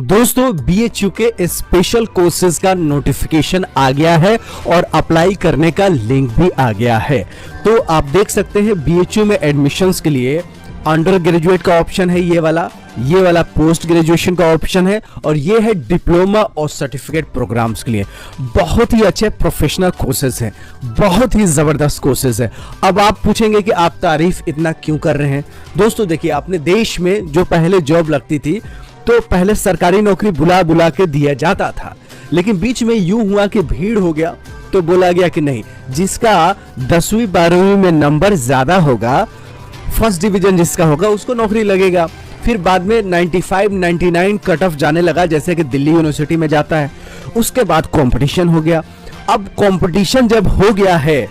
दोस्तों BHU के special courses का नोटिफिकेशन आ गया है और अप्लाई करने का लिंक भी आ गया है। तो आप देख सकते हैं BHU में एडमिशन्स के लिए अंडर ग्रेजुएट का ऑप्शन है, ये वाला पोस्ट ग्रेजुएशन का ऑप्शन है और ये है डिप्लोमा और सर्टिफिकेट प्रोग्राम्स के लिए। बहुत ही अच्छे प्रोफेशनल कोर्सेज हैं, बहुत ही जबरदस्त कोर्सेज है। अब आप पूछेंगे कि आप तारीफ इतना क्यों कर रहे हैं। दोस्तों देखिए, अपने देश में जो पहले जॉब लगती थी तो पहले सरकारी नौकरी बुला बुला के दिया जाता था, लेकिन बीच में यूं हुआ कि भीड़ हो गया तो बोला गया कि नहीं, जिसका 10वीं 12वीं में नंबर ज्यादा होगा, फर्स्ट डिवीजन जिसका होगा उसको नौकरी लगेगा। फिर बाद में 95 99 कट ऑफ जाने लगा, जैसे कि दिल्ली यूनिवर्सिटी में जाता है। उसके बाद कंपटीशन हो गया। अब कंपटीशन जब हो गया है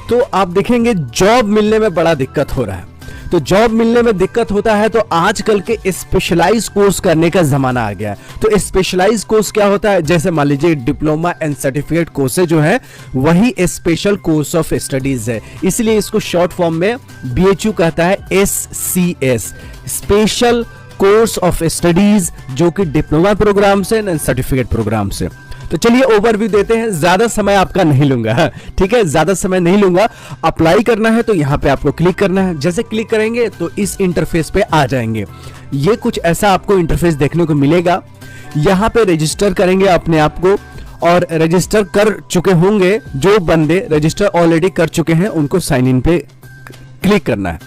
तो आप देखेंगे जॉब मिलने में बड़ा दिक्कत हो रहा है। तो जॉब मिलने में दिक्कत होता है तो आजकल के स्पेशलाइज कोर्स करने का जमाना आ गया है। तो स्पेशलाइज कोर्स क्या होता है, जैसे मान लीजिए डिप्लोमा एंड सर्टिफिकेट कोर्सेज जो है वही स्पेशल कोर्स ऑफ स्टडीज है, इसलिए इसको शॉर्ट फॉर्म में BHU कहता है SCS, special course of studies, जो कि डिप्लोमा प्रोग्राम से एंड सर्टिफिकेट प्रोग्राम से। तो चलिए ओवरव्यू देते हैं, ज्यादा समय आपका नहीं लूंगा, ठीक है, ज्यादा समय नहीं लूंगा। अप्लाई करना है तो यहाँ पे आपको क्लिक करना है। जैसे क्लिक करेंगे तो इस इंटरफेस पे आ जाएंगे। ये कुछ ऐसा आपको इंटरफेस देखने को मिलेगा। यहाँ पे रजिस्टर करेंगे अपने आप को, और रजिस्टर कर चुके होंगे जो बंदे रजिस्टर ऑलरेडी कर चुके हैं उनको साइन इन पे क्लिक करना है।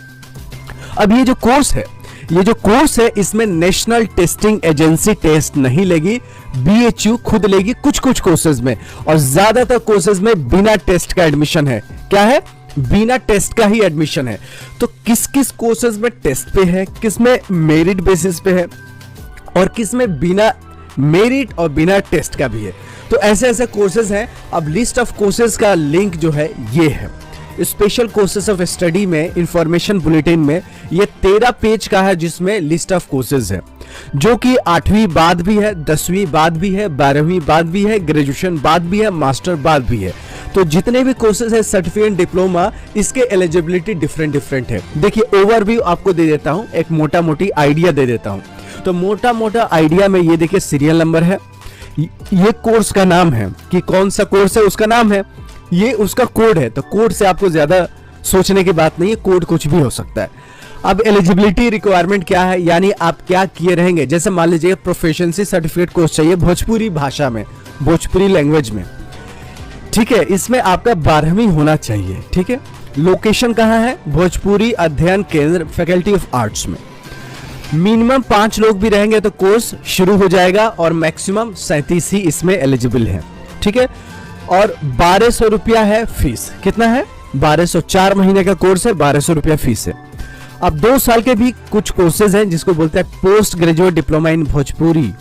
अब ये जो कोर्स है इसमें नेशनल टेस्टिंग एजेंसी टेस्ट नहीं लेगी, BHU खुद लेगी कुछ कोर्सेज में, और ज्यादातर कोर्सेज में बिना टेस्ट का एडमिशन है। क्या है? बिना टेस्ट का ही एडमिशन है। तो किस किस कोर्सेज में टेस्ट पे है, किस में मेरिट बेसिस पे है, और किस में बिना मेरिट और बिना टेस्ट का भी है। तो ऐसे कोर्सेज हैं। अब लिस्ट ऑफ कोर्सेज का लिंक जो है ये है स्पेशल कोर्सेज ऑफ स्टडी में, इंफॉर्मेशन बुलेटिन में। ये 13 पेज का है जिसमें लिस्ट ऑफ कोर्सेज है, जो कि 8वीं बाद भी है, 10वीं बाद भी है, 12वीं बाद भी है, ग्रेजुएशन बाद भी है, मास्टर बाद भी है। तो जितने भी कोर्सेज है सर्टिफिकेट डिप्लोमा, इसके एलिजिबिलिटी डिफरेंट है। देखिए ओवरव्यू आपको दे देता हूं, एक मोटा मोटी आइडिया दे देता हूं। तो मोटा आइडिया में ये देखिए सीरियल नंबर है, ये कोर्स का नाम है कि कौन सा कोर्स है उसका नाम है, ये उसका कोड है। तो कोड से आपको ज्यादा सोचने की बात नहीं है, कोड कुछ भी हो सकता है। अब एलिजिबिलिटी रिक्वायरमेंट क्या है, यानी आप क्या किए रहेंगे। जैसे मान लीजिए प्रोफिशिएंसी सर्टिफिकेट कोर्स चाहिए भोजपुरी भाषा में, भोजपुरी लैंग्वेज में, ठीक है, इसमें आपका 12वीं होना चाहिए, ठीक है। लोकेशन कहाँ है? भोजपुरी अध्ययन केंद्र, फैकल्टी ऑफ आर्ट्स में। मिनिमम 5 लोग भी रहेंगे तो कोर्स शुरू हो जाएगा, और मैक्सिमम 37 ही इसमें एलिजिबल है, ठीक है। और 1200 रुपया है फीस। कितना है? 1200। 4 महीने का कोर्स है, 1200 रुपया फीस है। अब 2 साल के भी कुछ कोर्सेज हैं जिसको बोलते हैं post graduate diploma in Bhojpuri.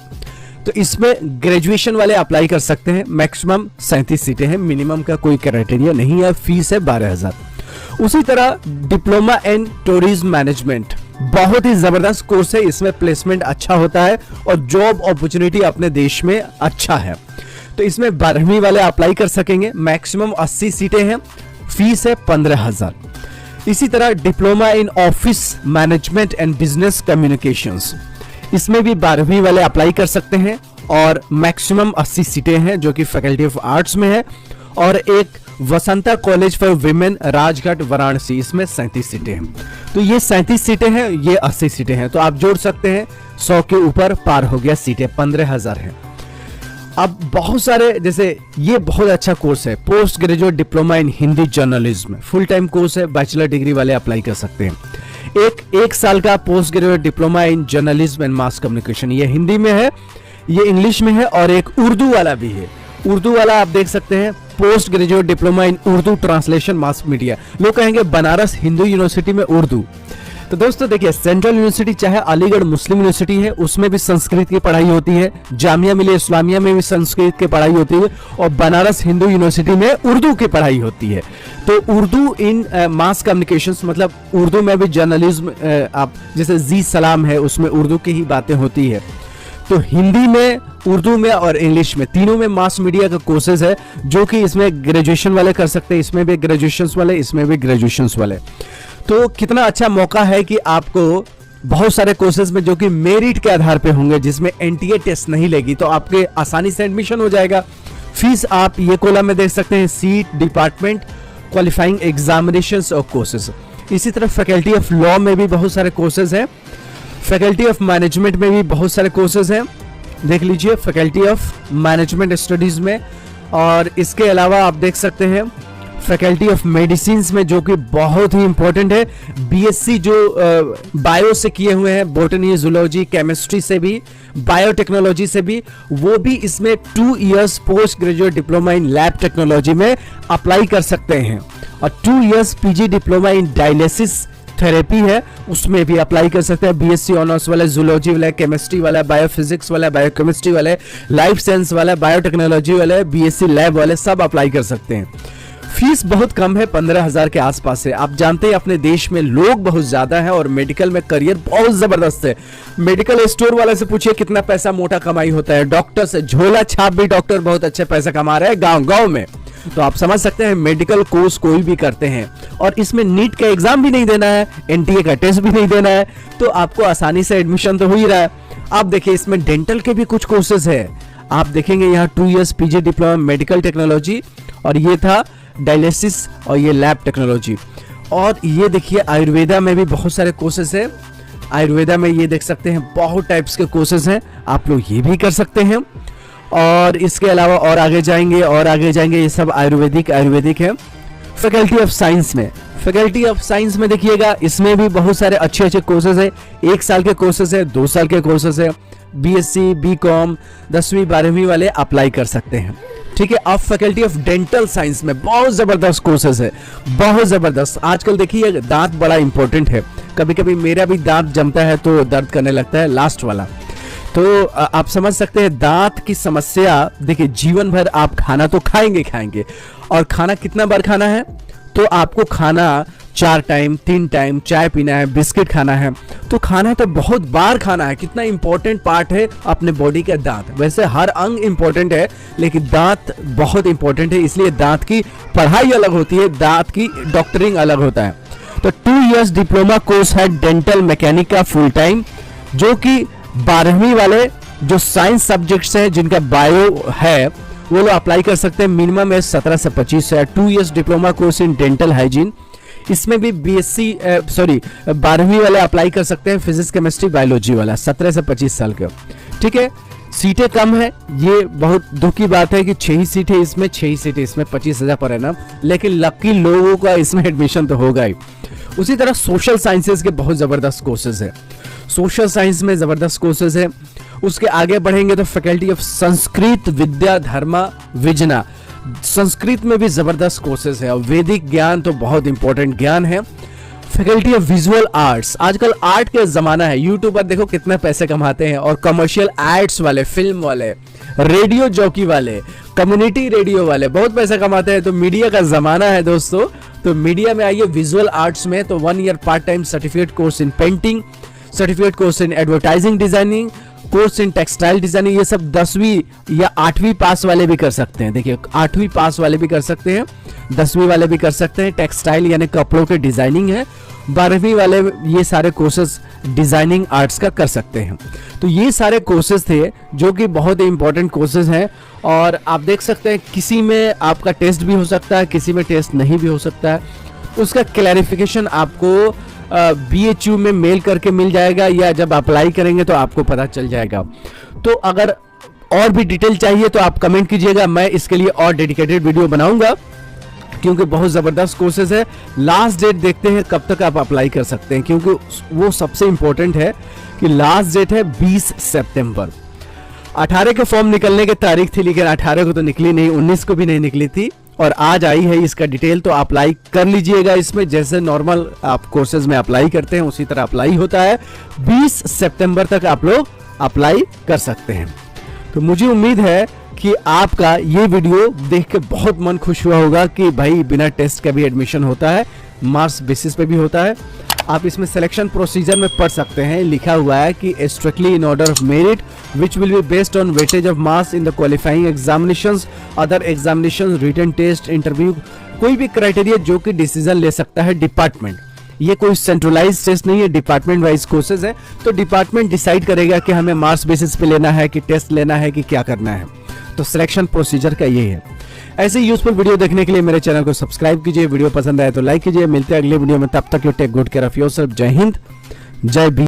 तो इसमें ग्रेजुएशन वाले अप्लाई कर सकते हैं। मैक्सिमम 37 सीटें हैं, मिनिमम का कोई क्राइटेरिया नहीं है। फीस है 12,000। उसी तरह डिप्लोमा इन टूरिज्म मैनेजमेंट, बहुत ही जबरदस्त कोर्स है। इसमें प्लेसमेंट अच्छा होता है और जॉब अपॉर्चुनिटी अपने देश में अच्छा है। तो इसमें 12वीं वाले अप्लाई कर सकेंगे। मैक्सिमम 80 सीटें हैं, फीस है 15,000। इसी तरह diploma in office management and business communications, इसमें भी 12वीं वाले अप्लाई कर सकते हैं, और मैक्सिमम 80 सीटें हैं जो कि फैकल्टी ऑफ आर्ट्स में है। और एक Vasanta college for women Rajghat Varanasi, इसमें 37 सीटें हैं। तो ये 37 सीटें हैं, ये 80 सीटें हैं, तो आप जोड़ सकते हैं 100 के ऊपर पार हो गया, सीटें 15,000 हैं। अब बहुत सारे, जैसे ये बहुत अच्छा कोर्स है post graduate diploma in Hindi journalism, full time course है, बैचलर डिग्री वाले अप्लाई कर सकते हैं। एक साल का post graduate diploma in journalism and mass communication, ये हिंदी में है, ये इंग्लिश में है, और एक उर्दू वाला भी है। उर्दू वाला आप देख सकते हैं post graduate diploma in Urdu translation mass media. लोग कहेंगे बनारस हिंदू यूनिवर्सिटी में उर्दू। तो दोस्तों देखिए, सेंट्रल यूनिवर्सिटी चाहे अलीगढ़ मुस्लिम यूनिवर्सिटी है, उसमें भी संस्कृत की पढ़ाई होती है। जामिया मिलिया इस्लामिया में भी संस्कृत की पढ़ाई होती है, और बनारस हिंदू यूनिवर्सिटी में उर्दू की पढ़ाई होती है। तो उर्दू इन मास कम्युनिकेशंस, मतलब उर्दू में भी जर्नलिज्म, आप जैसे जी सलाम है उसमें उर्दू की ही बातें होती है। तो हिंदी में, उर्दू में और इंग्लिश में, तीनों में मास मीडिया का कोर्सेज है, जो कि इसमें ग्रेजुएशन वाले कर सकते हैं। इसमें भी ग्रेजुएशन वाले, इसमें भी ग्रेजुएशन वाले। तो कितना अच्छा मौका है कि आपको बहुत सारे कोर्सेज में जो कि मेरिट के आधार पे होंगे, जिसमें एनटीए टेस्ट नहीं लेगी, तो आपके आसानी से एडमिशन हो जाएगा। फीस आप ये कॉलम में देख सकते हैं, सीट, डिपार्टमेंट, क्वालिफाइंग एग्जामिनेशंस और कोर्सेज। इसी तरह फैकल्टी ऑफ लॉ में भी बहुत सारे कोर्सेज हैं, फैकल्टी ऑफ मैनेजमेंट में भी बहुत सारे कोर्सेज हैं, देख लीजिए फैकल्टी ऑफ मैनेजमेंट स्टडीज में। और इसके अलावा आप देख सकते हैं फैकल्टी ऑफ मेडिसिन में, जो कि बहुत ही इंपॉर्टेंट है। बीएससी जो बायो से किए हुए हैं, बॉटनी, जूलॉजी, केमिस्ट्री से भी, बायोटेक्नोलॉजी से भी, वो भी इसमें 2 years post graduate diploma in lab technology में अप्लाई कर सकते हैं। और 2 years PG diploma in dialysis therapy है, उसमें भी अप्लाई कर सकते हैं। बीएससी ऑनर्स वाले, जूलॉजी वाले, केमिस्ट्री वाला, बायोफिजिक्स वाला, बायोकेमिस्ट्री वाले, लाइफ साइंस वाला, बायोटेक्नोलॉजी वाले, बीएससी लैब वाले सब अप्लाई कर सकते हैं। फीस बहुत कम है, 15,000 के आसपास है। आप जानते हैं अपने देश में लोग बहुत ज्यादा है और मेडिकल में करियर बहुत जबरदस्त है। मेडिकल स्टोर वाले से पूछिए कितना पैसा मोटा कमाई होता है, डॉक्टर से झोला छाप भी डॉक्टर बहुत अच्छे पैसा कमा रहे हैं गांव गांव में। तो आप समझ सकते हैं मेडिकल कोर्स कोई भी करते हैं और इसमें नीट का एग्जाम भी नहीं देना है, एनटीए का टेस्ट भी नहीं देना है, तो आपको आसानी से एडमिशन तो हो ही रहा है। आप देखिए इसमें डेंटल के भी कुछ कोर्सेज है, आप देखेंगे यहाँ 2 years PG diploma medical technology, और ये था डायलिसिस और ये लैब टेक्नोलॉजी। और ये देखिए आयुर्वेदा में भी बहुत सारे कोर्सेज है, आयुर्वेदा में ये देख सकते हैं बहुत टाइप्स के कोर्सेज हैं, आप लोग ये भी कर सकते हैं। और इसके अलावा और आगे जाएंगे और आगे जाएंगे, ये सब आयुर्वेदिक है। फैकल्टी ऑफ साइंस में, फैकल्टी ऑफ साइंस में देखिएगा इसमें भी बहुत सारे अच्छे अच्छे कोर्सेज है, 1 साल के कोर्सेज है, 2 साल के कोर्सेज है। बीएससी, बीकॉम, 10वीं 12वीं वाले अप्लाई कर सकते हैं, ठीक है। अब फैकल्टी ऑफ डेंटल साइंस में बहुत जबरदस्त कोर्सेज है, बहुत जबरदस्त। आजकल देखिए दांत बड़ा इंपॉर्टेंट है, कभी कभी मेरा भी दांत जमता है तो दर्द करने लगता है, लास्ट वाला। तो आप समझ सकते हैं दांत की समस्या, देखिए जीवन भर आप खाना तो खाएंगे और खाना कितना बार खाना है, तो आपको खाना 4 टाइम 3 टाइम चाय पीना है, बिस्किट खाना है, तो खाना तो बहुत बार खाना है। कितना इंपॉर्टेंट पार्ट है अपने बॉडी का दांत। वैसे हर अंग इंपॉर्टेंट है लेकिन दांत बहुत इंपॉर्टेंट है, इसलिए दांत की पढ़ाई अलग होती है, दांत की डॉक्टरिंग अलग होता है। तो 2 इयर्स डिप्लोमा कोर्स है डेंटल मैकेनिक का फुल टाइम, जो कि 12वीं वाले जो साइंस सब्जेक्ट्स हैं जिनका बायो है वो लोग अप्लाई कर सकते हैं। मिनिमम है 17 से 25 है। 2 years diploma course in dental hygiene, इसमें भी बीएससी 12वीं वाले अप्लाई कर सकते हैं, फिजिक्स केमिस्ट्री बायोलॉजी वाला, 17 से 25 साल के, ठीक है। सीटें कम है, ये बहुत दुख की बात है कि 6 ही सीट है इसमें, 6 ही सीटें इसमें, 25,000 पर एनम, लेकिन लकी लोगों का इसमें एडमिशन तो होगा ही। उसी तरह सोशल साइंसेज के बहुत जबरदस्त कोर्सेज है, सोशल साइंस में जबरदस्त कोर्सेज है। उसके आगे बढ़ेंगे तो फैकल्टी ऑफ संस्कृत विद्या धर्मा विजना, संस्कृत में भी जबरदस्त कोर्सेज है और वैदिक ज्ञान तो बहुत इंपॉर्टेंट ज्ञान है। फैकल्टी ऑफ विजुअल आर्ट्स, आजकल आर्ट का जमाना है, यूट्यूबर देखो कितने पैसे कमाते हैं, और कमर्शियल एड्स वाले, फिल्म वाले, रेडियो जॉकी वाले, कम्युनिटी रेडियो वाले बहुत पैसा कमाते हैं। तो मीडिया का जमाना है दोस्तों, तो मीडिया में आइए विजुअल आर्ट्स में। तो 1 year part time certificate course in painting, certificate course in advertising designing, course in textile designing, ये सब 10वीं या 8वीं पास वाले भी कर सकते हैं। देखिए 8वीं पास वाले भी कर सकते हैं, 10वीं वाले भी कर सकते हैं। टेक्सटाइल यानी कपड़ों के डिजाइनिंग है, 12वीं वाले ये सारे कोर्सेज डिजाइनिंग आर्ट्स का कर सकते हैं। तो ये सारे कोर्सेज थे जो कि बहुत ही इंपॉर्टेंट कोर्सेज हैं, और आप देख सकते हैं किसी में आपका टेस्ट भी हो सकता है, किसी में टेस्ट नहीं भी हो सकता है। उसका क्लैरिफिकेशन आपको BHU में मेल करके मिल जाएगा, या जब अप्लाई करेंगे तो आपको पता चल जाएगा। तो अगर और भी डिटेल चाहिए तो आप कमेंट कीजिएगा, मैं इसके लिए और डेडिकेटेड वीडियो बनाऊंगा, क्योंकि बहुत ज़बरदस्त कोर्सेज है। लास्ट डेट देखते हैं कब तक आप अप्लाई कर सकते हैं, क्योंकि वो सबसे इंपॉर्टेंट है कि लास्ट डेट है 20 सितंबर। 18 के फॉर्म निकलने की तारीख थी, लेकिन 18 को तो निकली नहीं, 19 को भी नहीं निकली थी, और आज आई है इसका डिटेल। तो अप्लाई कर लीजिएगा इसमें, जैसे नॉर्मल आप कोर्सेज में अप्लाई करते हैं उसी तरह अप्लाई होता है। 20 सितंबर तक आप लोग अप्लाई कर सकते हैं। तो मुझे उम्मीद है कि आपका ये वीडियो देख के बहुत मन खुश हुआ होगा कि भाई बिना टेस्ट का भी एडमिशन होता है, मार्क्स बेसिस पे भी होता है। आप इसमें सिलेक्शन प्रोसीजर में पढ़ सकते हैं, लिखा हुआ है कि strictly in order of merit which will be based on weightage of marks in the qualifying examinations, other examinations, written test, interview, कोई भी क्राइटेरिया जो कि डिसीजन ले सकता है डिपार्टमेंट। ये कोई सेंट्रलाइज टेस्ट नहीं है, डिपार्टमेंट वाइज कोर्सेज है। तो डिपार्टमेंट डिसाइड करेगा कि हमें मार्क्स बेसिस पे लेना है कि टेस्ट लेना है कि क्या करना है। तो सिलेक्शन प्रोसीजर का ये है। ऐसे यूजफुल वीडियो देखने के लिए मेरे चैनल को सब्सक्राइब कीजिए, वीडियो पसंद आए तो लाइक कीजिए। मिलते हैं अगले वीडियो में, तब तक you take good care of yourself. जय हिंद, जय बी।